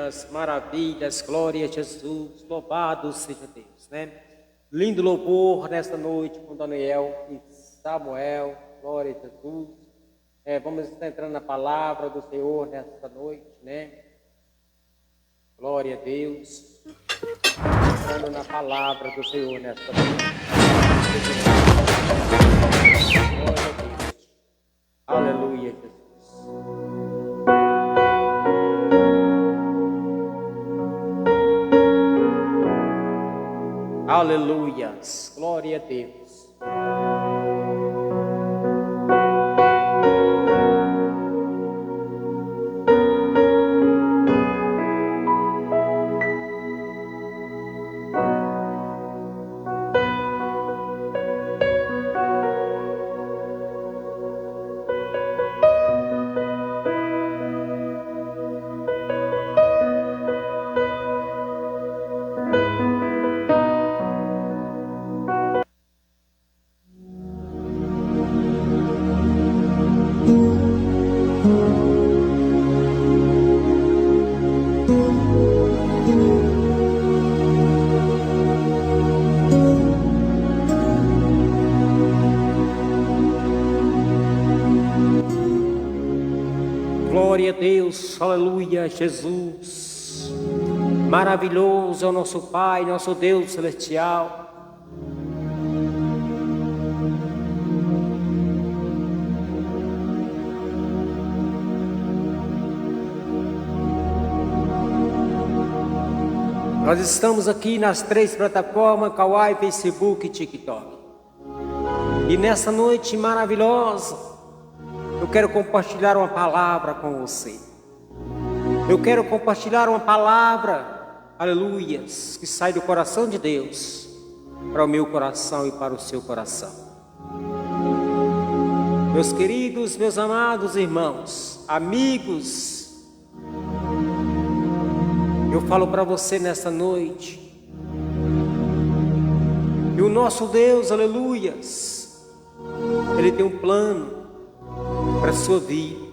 Aleluias, maravilhas, glória a Jesus, louvado seja Deus, né? Lindo louvor nesta noite com Daniel e Samuel, glória a Jesus. Vamos estar entrando na palavra do Senhor nesta noite, né? Glória a Deus. Entrando na palavra do Senhor nesta noite. Glória a Deus. Aleluia, Jesus. Aleluias, glória a Deus. Glória a Deus, aleluia, Jesus. Maravilhoso é o nosso Pai, nosso Deus celestial. Nós estamos aqui nas 3 plataformas, Kawai, Facebook e TikTok. E nessa noite maravilhosa, eu quero compartilhar uma palavra com você. Eu quero compartilhar uma palavra, aleluias, que sai do coração de Deus para o meu coração e para o seu coração. Meus queridos, meus amados irmãos, amigos, eu falo para você nessa noite que o nosso Deus, aleluias, Ele tem um plano para a sua vida.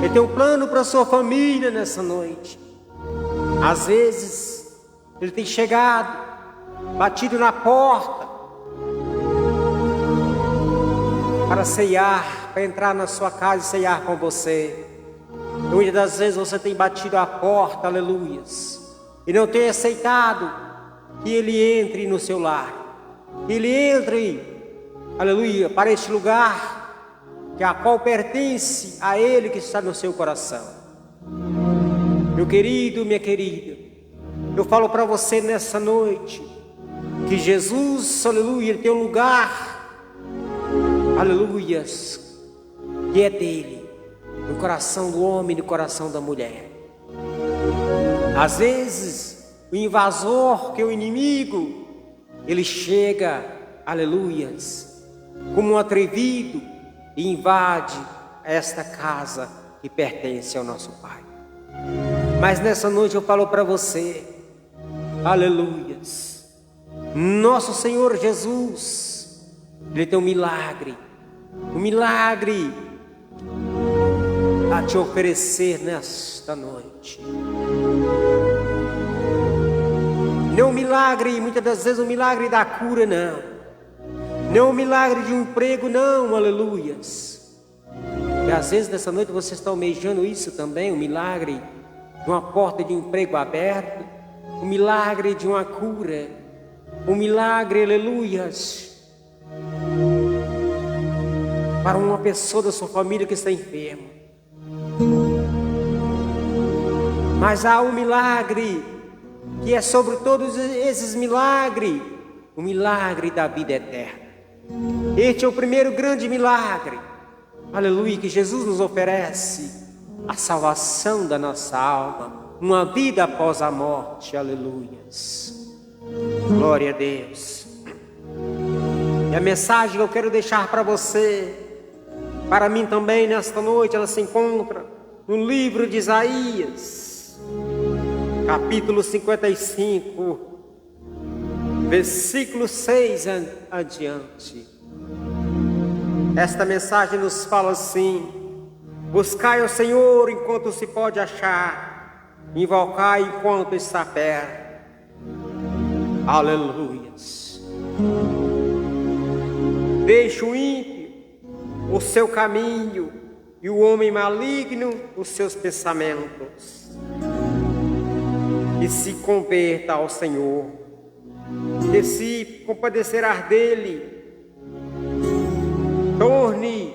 Ele tem um plano para a sua família nessa noite. Às vezes Ele tem chegado, batido na porta para ceiar, para entrar na sua casa e ceiar com você. E muitas das vezes você tem batido a porta, aleluias, e não tem aceitado que Ele entre no seu lar, que Ele entre, aleluia, para este lugar que a qual pertence a Ele que está no seu coração. Meu querido, minha querida, eu falo para você nessa noite que Jesus, aleluia, Ele tem um lugar, aleluias, que é dele, no coração do homem e no coração da mulher. Às vezes o invasor, que é o inimigo, ele chega, aleluias, como um atrevido, e invade esta casa que pertence ao nosso Pai. Mas nessa noite eu falo para você, aleluias, nosso Senhor Jesus, Ele tem um milagre a te oferecer nesta noite. Não um milagre, muitas das vezes um milagre da cura, não. Não um milagre de um emprego, não, aleluias. E às vezes nessa noite você está almejando isso também, um milagre de uma porta de emprego aberta, um milagre de uma cura, um milagre, aleluias, para uma pessoa da sua família que está enferma. Mas há um milagre que é sobre todos esses milagres, o milagre da vida eterna. Este é o primeiro grande milagre, aleluia, que Jesus nos oferece, a salvação da nossa alma, uma vida após a morte, aleluias, glória a Deus. E a mensagem que eu quero deixar para você, para mim também nesta noite, ela se encontra no livro de Isaías, capítulo 55, versículo 6 adiante. Esta mensagem nos fala assim: buscai ao Senhor enquanto se pode achar, invocai enquanto está perto. Aleluias. Deixe o ímpio o seu caminho e o homem maligno os seus pensamentos, e se converta ao Senhor, que se compadecerá dele. Torne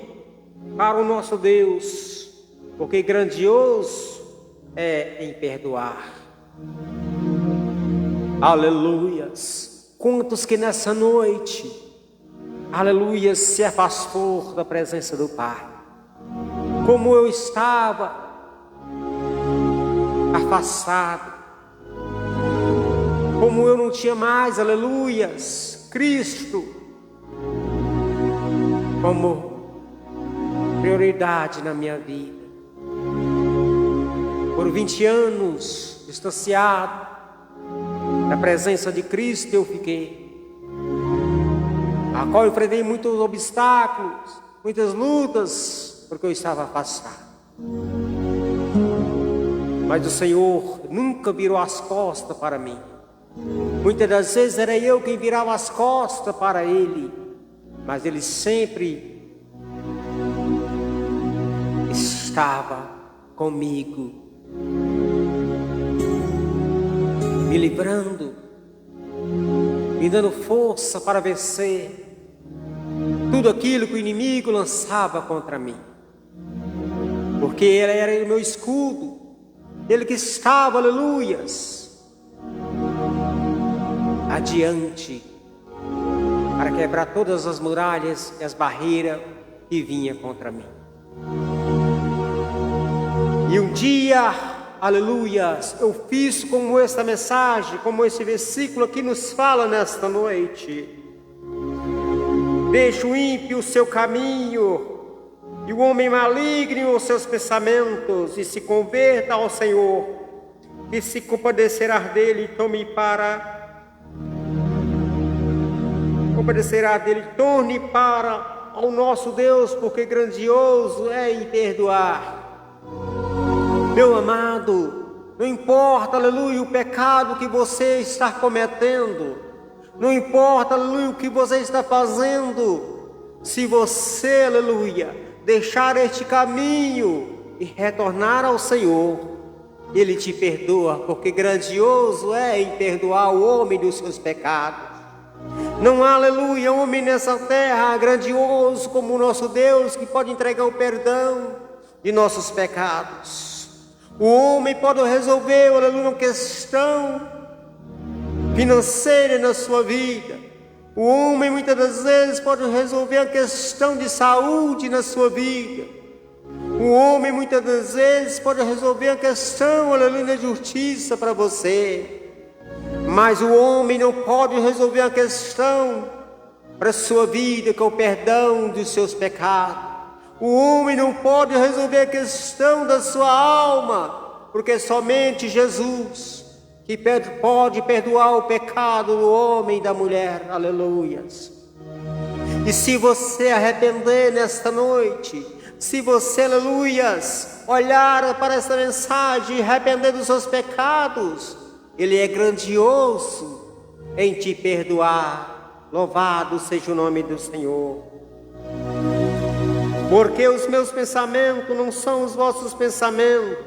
para o nosso Deus, porque grandioso é em perdoar. Aleluias. Quantos que nessa noite, aleluias, se afastou da presença do Pai, como eu estava afastado, como eu não tinha mais, aleluias, Cristo como prioridade na minha vida. Por 20 anos distanciado da presença de Cristo eu fiquei, a qual eu enfrentei muitos obstáculos, muitas lutas, porque eu estava afastado. Mas o Senhor nunca virou as costas para mim. Muitas das vezes era eu quem virava as costas para Ele, mas Ele sempre estava comigo, me livrando, me dando força para vencer tudo aquilo que o inimigo lançava contra mim, porque Ele era o meu escudo, Ele que estava, aleluias, adiante, para quebrar todas as muralhas e as barreiras que vinham contra mim. E um dia, aleluias, eu fiz como esta mensagem, como esse versículo aqui nos fala nesta noite. Deixa o ímpio o seu caminho, e o homem maligno os seus pensamentos, e se converta ao Senhor, e se compadecerá dele, torne para ao nosso Deus, porque grandioso é em perdoar. Meu amado, não importa, aleluia, o pecado que você está cometendo, não importa, aleluia, o que você está fazendo, se você, aleluia, deixar este caminho e retornar ao Senhor, Ele te perdoa, porque grandioso é em perdoar o homem dos seus pecados. Não há, aleluia, homem nessa terra grandioso como o nosso Deus, que pode entregar o perdão de nossos pecados. O homem pode resolver, aleluia, uma questão financeira na sua vida. O homem muitas das vezes pode resolver a questão de saúde na sua vida. O homem muitas das vezes pode resolver a questão, aleluia, de justiça para você. Mas o homem não pode resolver a questão para a sua vida, que é o perdão dos seus pecados. O homem não pode resolver a questão da sua alma, porque somente Jesus que pode perdoar o pecado do homem e da mulher. Aleluias. E se você arrepender nesta noite, se você, aleluias, olhar para essa mensagem e arrepender dos seus pecados, Ele é grandioso em te perdoar. Louvado seja o nome do Senhor. Porque os meus pensamentos não são os vossos pensamentos,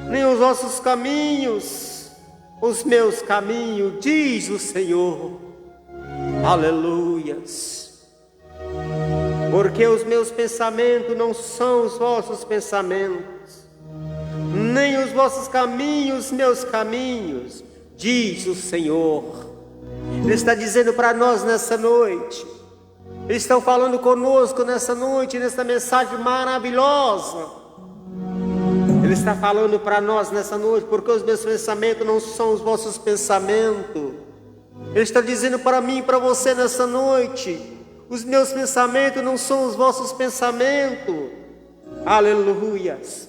nem os vossos caminhos, os meus caminhos, diz o Senhor. Aleluias. Porque os meus pensamentos não são os vossos pensamentos, nem os vossos caminhos, meus caminhos, diz o Senhor. Ele está dizendo para nós nessa noite, Ele está falando conosco nessa noite, nessa mensagem maravilhosa. Ele está falando para nós nessa noite, porque os meus pensamentos não são os vossos pensamentos. Ele está dizendo para mim e para você nessa noite, os meus pensamentos não são os vossos pensamentos. Aleluias.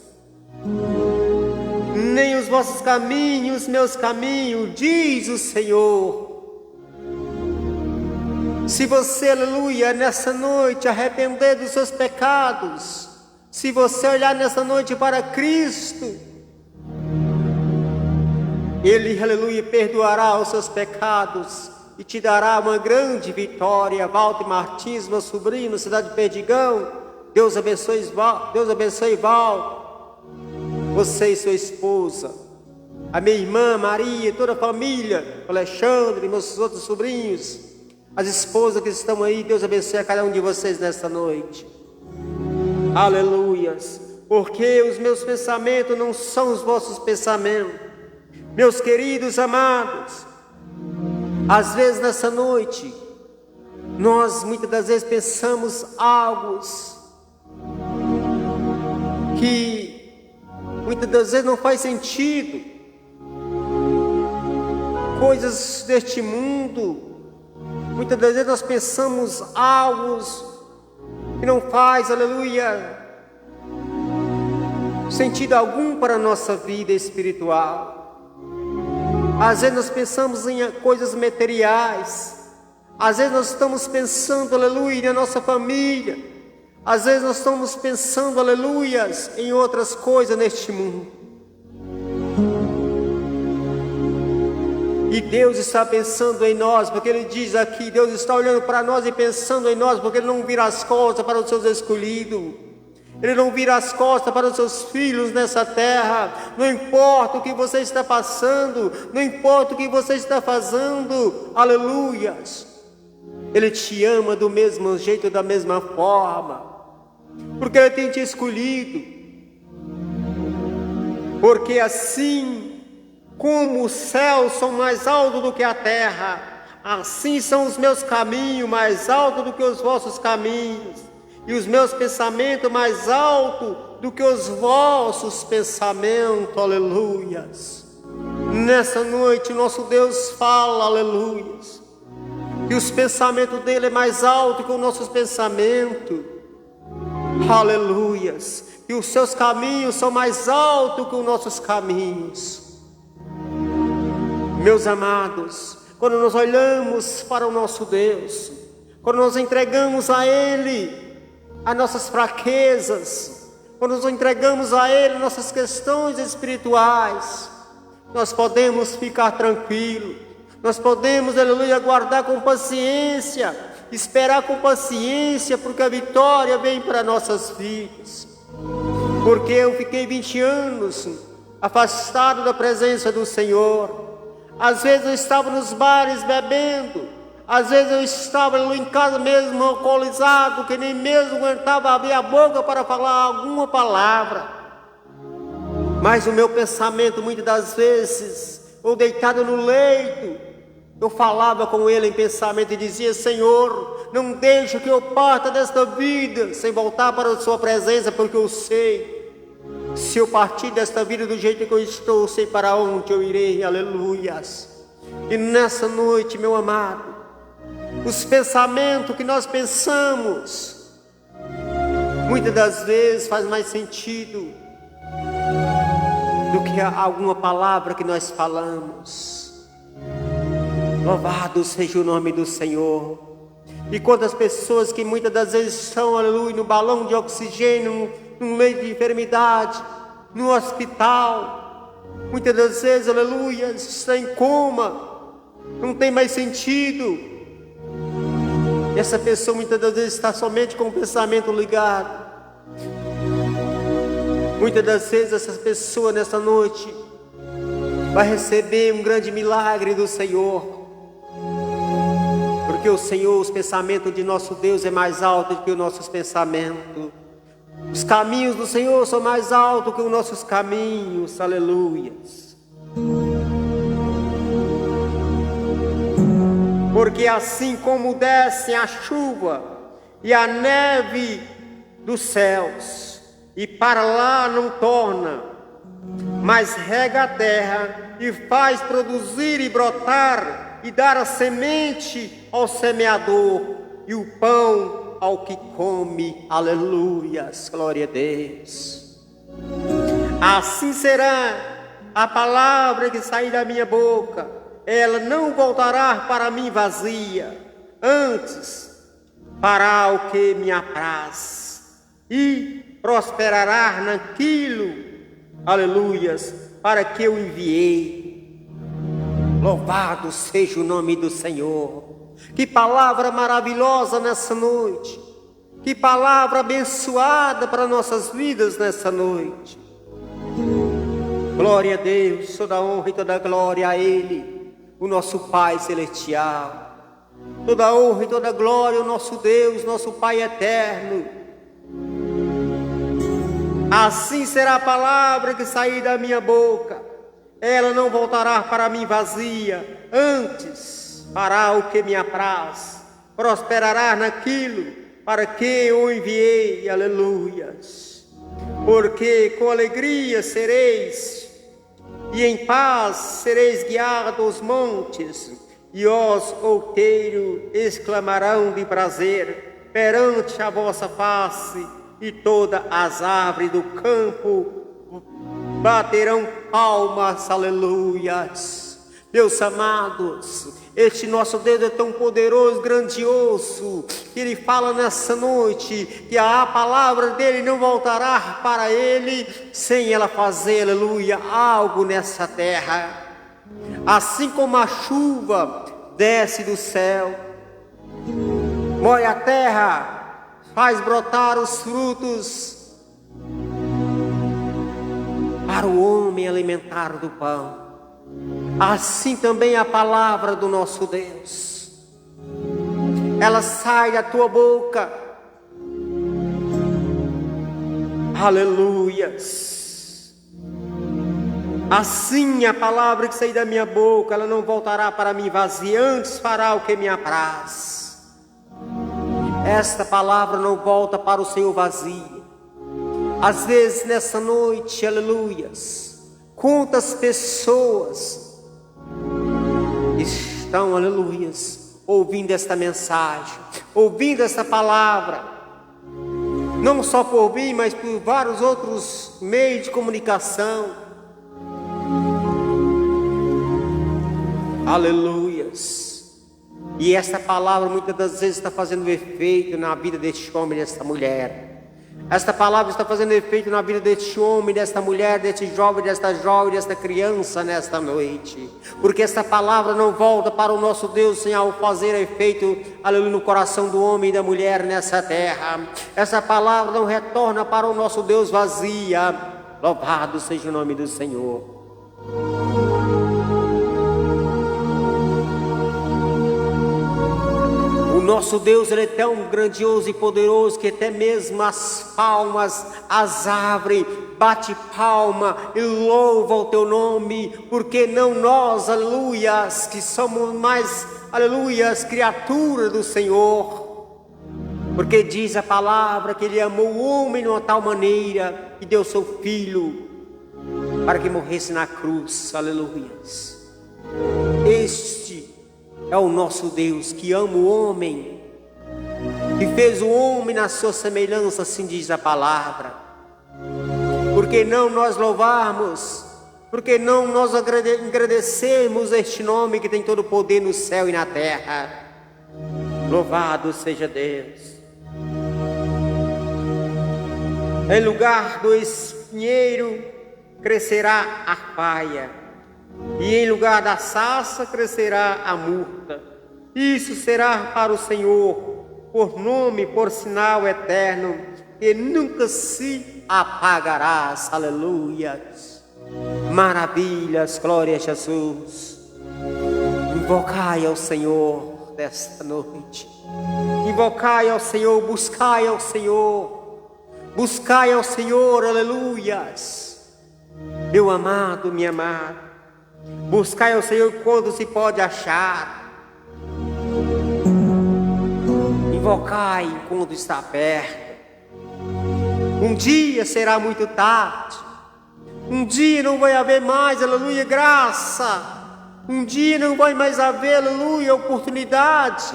Nem os vossos caminhos, meus caminhos, diz o Senhor. Se você, aleluia, nessa noite arrepender dos seus pecados, se você olhar nessa noite para Cristo, Ele, aleluia, perdoará os seus pecados e te dará uma grande vitória. Walter Martins, meu sobrinho, cidade de Perdigão, Deus abençoe Val, você e sua esposa, a minha irmã Maria, toda a família, o Alexandre, meus outros sobrinhos, as esposas que estão aí, Deus abençoe a cada um de vocês nesta noite. Aleluias, porque os meus pensamentos não são os vossos pensamentos. Meus queridos amados, às vezes nessa noite, nós muitas das vezes pensamos algo que muitas das vezes não faz sentido. Coisas deste mundo, muitas das vezes nós pensamos algo que não faz, aleluia, sentido algum para a nossa vida espiritual. Às vezes nós pensamos em coisas materiais, às vezes nós estamos pensando, aleluia, na nossa família, às vezes nós estamos pensando, aleluias, em outras coisas neste mundo. E Deus está pensando em nós, porque Ele diz aqui, Deus está olhando para nós e pensando em nós, porque Ele não vira as costas para os seus escolhidos. Ele não vira as costas para os seus filhos nessa terra. Não importa o que você está passando, não importa o que você está fazendo, aleluias, Ele te ama do mesmo jeito, da mesma forma, porque Ele tem te escolhido. Porque assim como os céus são mais altos do que a terra, assim são os meus caminhos mais altos do que os vossos caminhos, e os meus pensamentos mais altos do que os vossos pensamentos, aleluias. Nessa noite nosso Deus fala, aleluias, que os pensamentos dele é mais alto que os nossos pensamentos, aleluias, e os seus caminhos são mais altos que os nossos caminhos. Meus amados, quando nós olhamos para o nosso Deus, quando nós entregamos a Ele as nossas fraquezas, quando nós entregamos a Ele nossas questões espirituais, nós podemos ficar tranquilos, nós podemos, aleluia, aguardar com paciência, esperar com paciência, porque a vitória vem para nossas vidas. Porque eu fiquei 20 anos afastado da presença do Senhor. Às vezes eu estava nos bares bebendo, às vezes eu estava em casa mesmo alcoolizado, que nem mesmo aguentava abrir a boca para falar alguma palavra. Mas o meu pensamento, muitas das vezes, ou deitado no leito, eu falava com Ele em pensamento e dizia: Senhor, não deixe que eu parta desta vida sem voltar para a sua presença, porque eu sei, se eu partir desta vida do jeito que eu estou, sei para onde eu irei, aleluias. E nessa noite, meu amado, os pensamentos que nós pensamos, muitas das vezes faz mais sentido do que alguma palavra que nós falamos. Louvado seja o nome do Senhor. E quantas pessoas que muitas das vezes estão, aleluia, no balão de oxigênio, num leito de enfermidade, no hospital, muitas das vezes, aleluia, estão em coma, não tem mais sentido. Essa pessoa muitas das vezes está somente com o pensamento ligado. Muitas das vezes essa pessoa nessa noite vai receber um grande milagre do Senhor, porque o Senhor, os pensamentos de nosso Deus é mais alto do que os nossos pensamentos. Os caminhos do Senhor são mais altos que os nossos caminhos, aleluias. Porque assim como desce a chuva e a neve dos céus, e para lá não torna, mas rega a terra e faz produzir e brotar, e dar a semente ao semeador, e o pão ao que come, aleluias, glória a Deus. Assim será a palavra que sair da minha boca, ela não voltará para mim vazia, antes fará o que me apraz, e prosperará naquilo, aleluias, para que eu enviei. Louvado seja o nome do Senhor. Que palavra maravilhosa nessa noite. Que palavra abençoada para nossas vidas nessa noite. Glória a Deus, toda honra e toda glória a Ele, o nosso Pai celestial. Toda honra e toda glória ao nosso Deus, nosso Pai eterno. Assim será a palavra que sair da minha boca. Ela não voltará para mim vazia, antes fará o que me apraz, prosperará naquilo para que eu enviei, aleluias. Porque com alegria sereis, e em paz sereis guiados aos montes, e os outeiros exclamarão de prazer perante a vossa face, e todas as árvores do campo baterão palmas, aleluias. Meus amados, este nosso Deus é tão poderoso, grandioso, que Ele fala nessa noite que a palavra dEle não voltará para Ele sem ela fazer, aleluia, algo nessa terra. Assim como a chuva desce do céu, molha a terra, faz brotar os frutos para o homem alimentar do pão, assim também a palavra do nosso Deus, ela sai da tua boca, aleluias. Assim a palavra que sair da minha boca, ela não voltará para mim vazia, antes fará o que me apraz. Esta palavra não volta para o Senhor vazia. Às vezes nessa noite, aleluias, quantas pessoas estão, aleluias, ouvindo esta mensagem, ouvindo esta palavra, não só por mim, mas por vários outros meios de comunicação, aleluias, e esta palavra muitas das vezes está fazendo efeito na vida deste homem e desta mulher. Esta palavra está fazendo efeito na vida deste homem, desta mulher, deste jovem, desta criança nesta noite. Porque esta palavra não volta para o nosso Deus sem ao fazer efeito, aleluia, no coração do homem e da mulher nessa terra. Essa palavra não retorna para o nosso Deus vazia. Louvado seja o nome do Senhor. O nosso Deus, Ele é tão grandioso e poderoso que até mesmo as palmas, as árvores, bate palma e louva o teu nome, porque não nós, aleluias, que somos mais, aleluias, criaturas do Senhor, porque diz a palavra que Ele amou o homem de uma tal maneira e deu seu Filho para que morresse na cruz, aleluias. Este é o nosso Deus que ama o homem, que fez o homem na sua semelhança, assim diz a palavra. Por que não nós louvarmos? Por que não nós agradecermos este nome que tem todo o poder no céu e na terra? Louvado seja Deus. Em lugar do espinheiro crescerá a faia, e em lugar da sarça crescerá a murta. Isso será para o Senhor por nome, por sinal eterno, que nunca se apagará. Aleluias, maravilhas, glória a Jesus. Invocai ao Senhor desta noite, invocai ao Senhor, buscai ao Senhor, buscai ao Senhor, aleluias. Meu amado, minha amada, buscai ao Senhor quando se pode achar, invocai quando está perto. Um dia será muito tarde, um dia não vai haver mais, aleluia, graça, um dia não vai mais haver, aleluia, oportunidade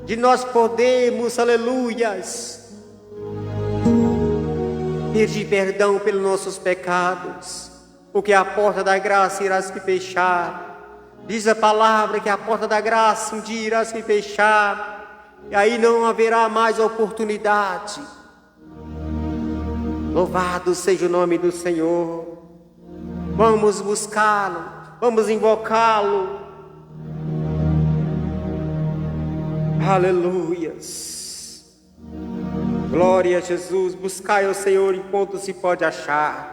de nós podermos, aleluias, pedir perdão pelos nossos pecados, porque a porta da graça irá se fechar. Diz a palavra que a porta da graça um dia irá se fechar, e aí não haverá mais oportunidade. Louvado seja o nome do Senhor. Vamos buscá-lo, vamos invocá-lo, Aleluias. Glória a Jesus. Buscai ao Senhor enquanto se pode achar.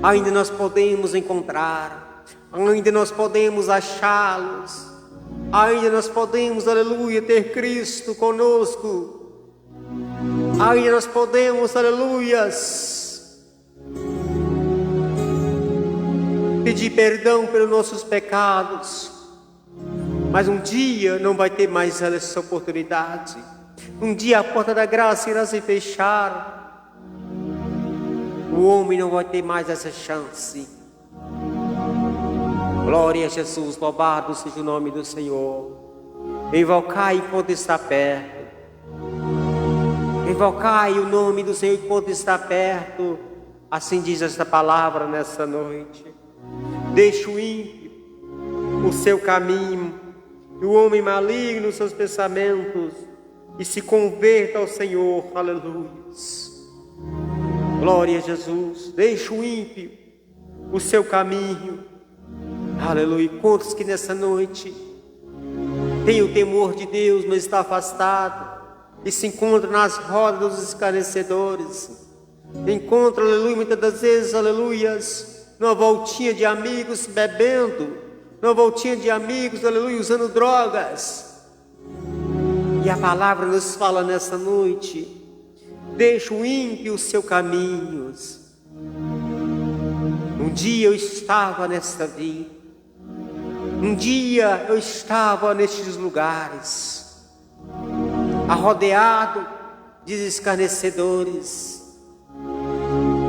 Ainda nós podemos encontrar. Ainda nós podemos achá-los. Ainda nós podemos, aleluia, ter Cristo conosco. Ainda nós podemos, aleluias, pedir perdão pelos nossos pecados. Mas um dia não vai ter mais essa oportunidade. Um dia a porta da graça irá se fechar. O homem não vai ter mais essa chance. Glória a Jesus, louvado seja o nome do Senhor. Invocai enquanto está perto. Invocai o nome do Senhor enquanto está perto. Assim diz esta palavra nessa noite. Deixe o ímpio o seu caminho, e o homem maligno os seus pensamentos, e se converta ao Senhor. Aleluia. Glória a Jesus. Deixe o ímpio o seu caminho. Aleluia. Quantos que nessa noite tem o temor de Deus, mas está afastado e se encontra nas rodas dos escarnecedores? Encontra, aleluia, muitas das vezes, aleluias, numa voltinha de amigos bebendo, numa voltinha de amigos, aleluia, usando drogas. E a palavra nos fala nessa noite: deixa o ímpio os seus caminhos. Um dia eu estava nesta vida. Um dia eu estava nestes lugares, arrodeado de escarnecedores,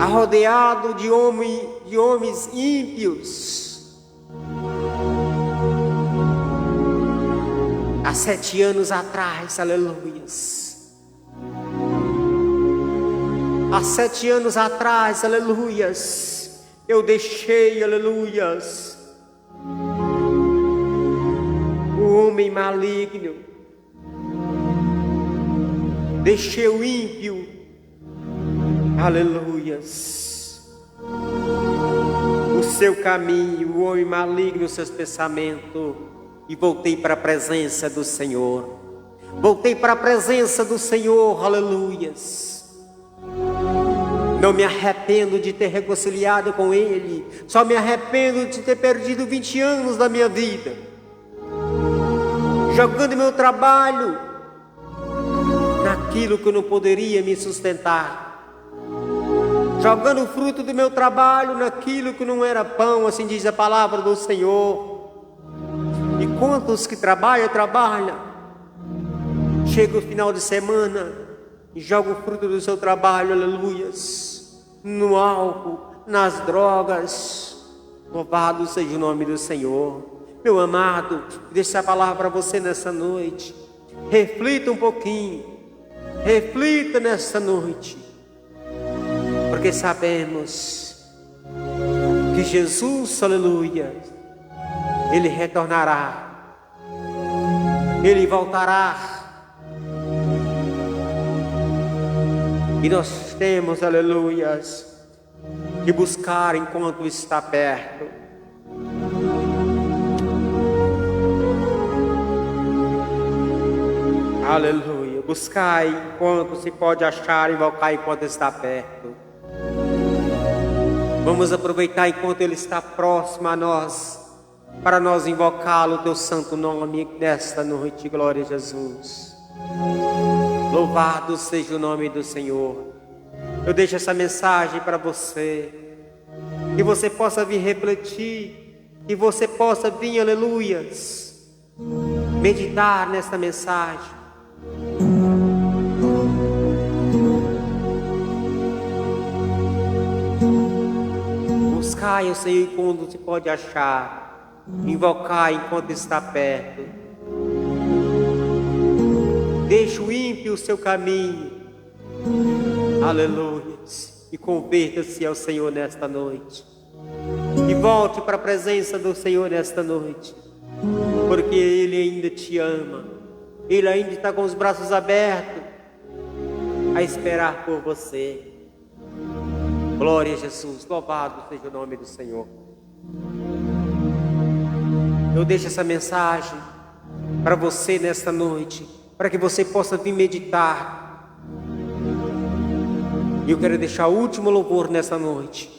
arrodeado de homens ímpios. Há 7 anos atrás, aleluias. Há 7 anos atrás, aleluias, eu deixei, aleluias, o homem maligno, deixei o ímpio, aleluias, o seu caminho, o homem maligno, os seus pensamentos, e voltei para a presença do Senhor. Voltei para a presença do Senhor, aleluias. Não me arrependo de ter reconciliado com Ele, só me arrependo de ter perdido 20 anos da minha vida, jogando meu trabalho naquilo que eu não poderia me sustentar, jogando o fruto do meu trabalho naquilo que não era pão, assim diz a palavra do Senhor. E quantos que trabalham, chega o final de semana e joga o fruto do seu trabalho, aleluias, no álcool, nas drogas. Louvado seja o nome do Senhor. Meu amado, deixa a palavra para você nessa noite. Reflita um pouquinho, reflita nessa noite, porque sabemos que Jesus, aleluia, Ele retornará, Ele voltará, e nós temos, aleluias, que buscar enquanto está perto. Aleluia. Buscai enquanto se pode achar, invocar enquanto está perto. Vamos aproveitar enquanto Ele está próximo a nós, para nós invocá-lo, o teu santo nome, nesta noite. Glória a Jesus. Louvado seja o nome do Senhor. Eu deixo essa mensagem para você, que você possa vir refletir, que você possa vir, aleluias, meditar nesta mensagem. Buscai o Senhor enquanto se pode achar, invocai enquanto está perto. Deixe o ímpio o seu caminho, aleluia, e converta-se ao Senhor nesta noite, e volte para a presença do Senhor nesta noite, porque Ele ainda te ama, Ele ainda está com os braços abertos a esperar por você. Glória a Jesus, louvado seja o nome do Senhor. Eu deixo essa mensagem para você nesta noite, para que você possa vir meditar. E eu quero deixar o último louvor nessa noite,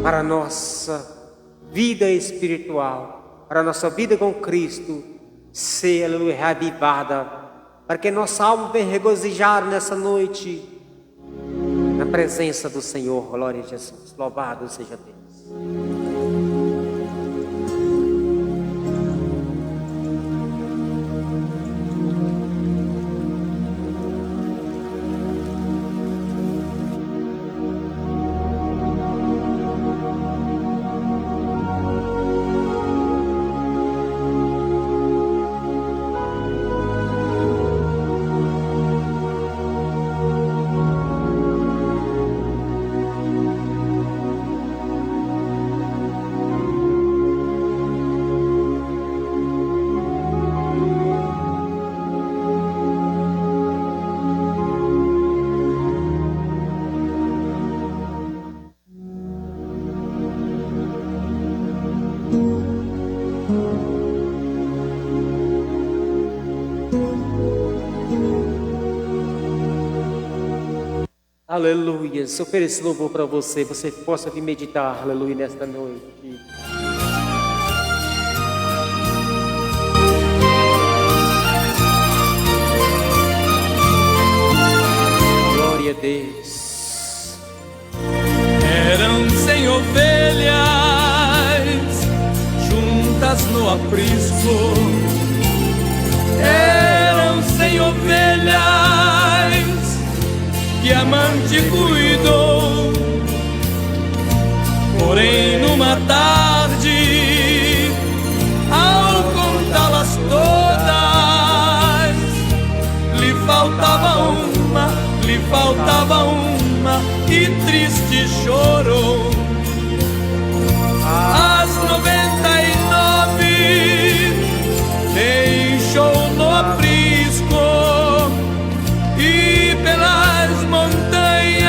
para a nossa vida espiritual, para a nossa vida com Cristo ser, aleluia, reavivada, para que nossa alma venha regozijar nessa noite na presença do Senhor. Glória a Jesus, louvado seja Deus. Aleluia. Se eu oferecer louvor para você, você possa vir meditar, aleluia, nesta noite. Glória a Deus. Eram 100 ovelhas juntas no aprisco. Eram 100 ovelhas que amante cuidou. Porém numa tarde, ao contá-las todas, lhe faltava uma e triste chorou. As 99 deixou no aprisco e pelas montanhas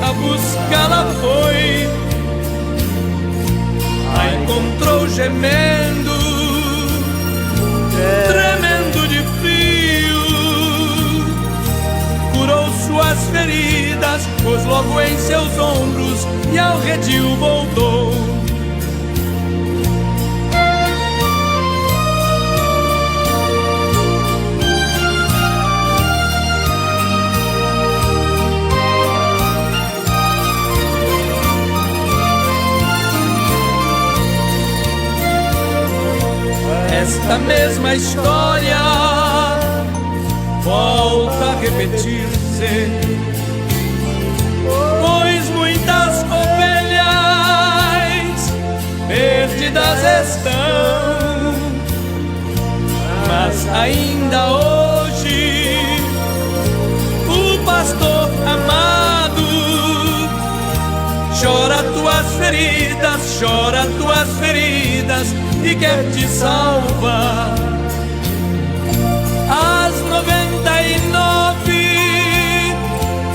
a buscá-la foi. A encontrou gemendo, tremendo de frio. Curou suas feridas, pôs logo em seus ombros e ao redil voltou. Esta mesma história volta a repetir-se, pois muitas ovelhas perdidas estão, mas ainda hoje o pastor amado chora tuas feridas e quer te salvar. As 99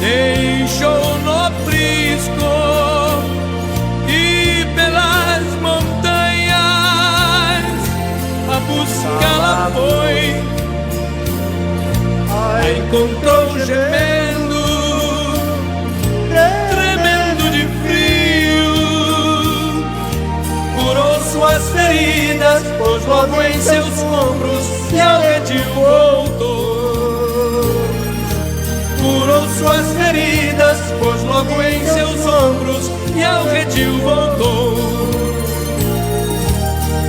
deixou no aprisco e pelas montanhas a buscá-la foi. A encontrou gemendo, tremendo de frio. Curou suas feridas, pôs logo em seus ombros e ao redil voltou. Curou suas feridas, pôs logo em seus ombros e ao redil voltou.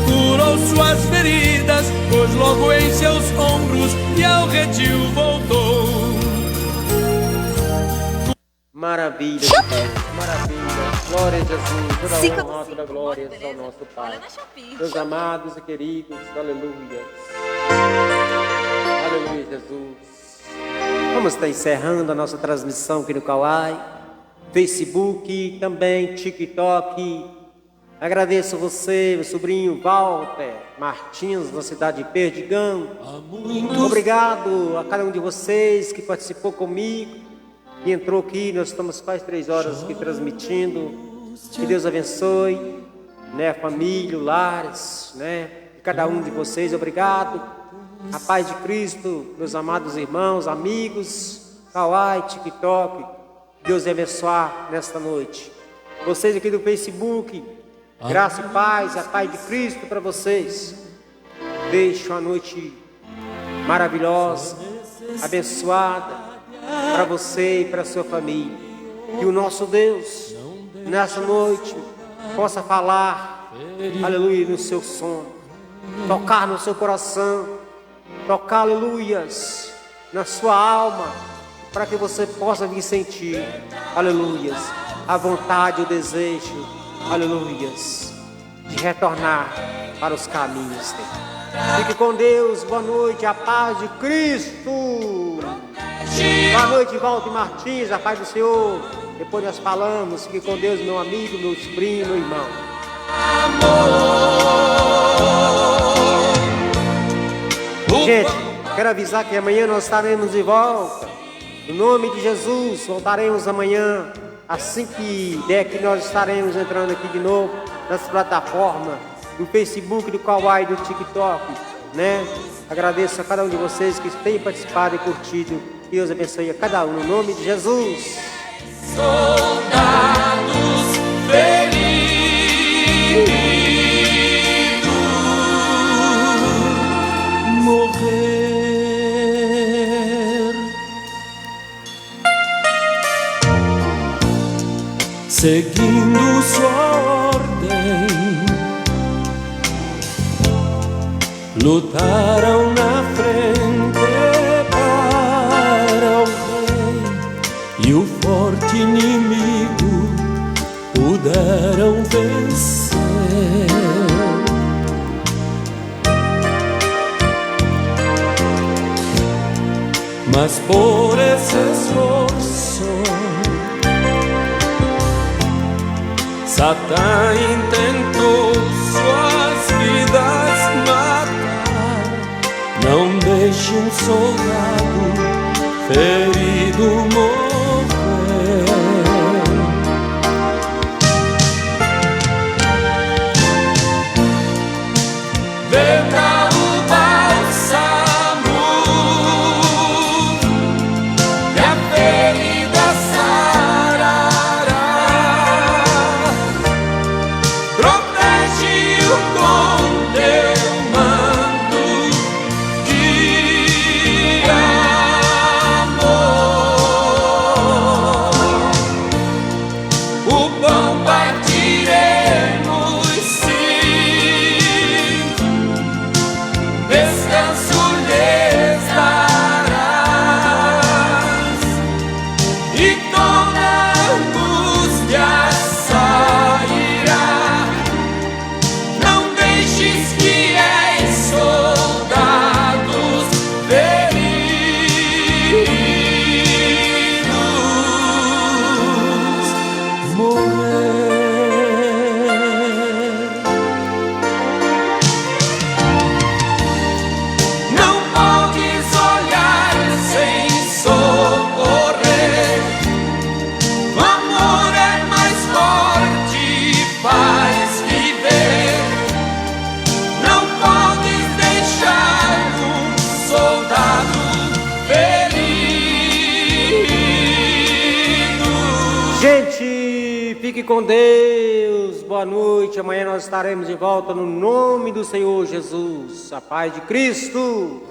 Curou suas feridas, pôs logo em seus ombros e ao redil voltou. Maravilha, Deus, maravilha. Glória a Jesus, toda honra, toda glória ao nosso Pai. Meus amados e queridos, aleluia. Aleluia, Jesus. Vamos estar encerrando a nossa transmissão aqui no Kawai, Facebook, também TikTok. Agradeço você, meu sobrinho Walter Martins, da cidade de Perdigão. Obrigado a cada um de vocês que participou comigo, que entrou aqui. Nós estamos quase 3 horas aqui transmitindo. Que Deus abençoe, né, a família, lares, né, cada um de vocês. Obrigado. A paz de Cristo, meus amados irmãos, amigos, Kawai, TikTok, Deus abençoar nesta noite. Vocês aqui do Facebook, graça e paz, a paz de Cristo para vocês. Deixe uma noite maravilhosa, abençoada para você e para a sua família. Que o nosso Deus, nessa noite, possa falar, aleluia, no seu sono, tocar no seu coração, tocar, aleluias, na sua alma, para que você possa vir sentir, aleluias, a vontade, o desejo, aleluias, de retornar para os caminhos dele. Fique com Deus, boa noite, a paz de Cristo. Boa noite, Walter Martins, a paz do Senhor. Depois nós falamos, fique com Deus, meu amigo, meu sobrinho, meu irmão. Gente, quero avisar que amanhã nós estaremos de volta. No nome de Jesus, voltaremos amanhã. Assim que der que nós estaremos entrando aqui de novo nas plataformas do Facebook, do Kawai, do TikTok, né? Agradeço a cada um de vocês que tem participado e curtido. Deus abençoe a cada um, no nome de Jesus. Soldados feridos, morrer, seguindo sua ordem, lutaram na frente para o rei e o forte inimigo puderam vencer. Mas por esse esforço Satã intentou suas vidas matar. Não deixe um soldado ferido morrer. Verta o bálsamo e a ferida sarará. Protege-o com teu manto de amor. O pão partiremos, sim, descanso lhes darás, e toda angústia sairá. Não deixes que és soldados feridos morrer. Não podes olhar sem socorrer. O amor é mais forte e faz viver. Não podes deixar um soldado ferido. Gente, fique com Deus, boa noite. Amanhã nós estaremos de volta no nome do Senhor Jesus. A paz de Cristo.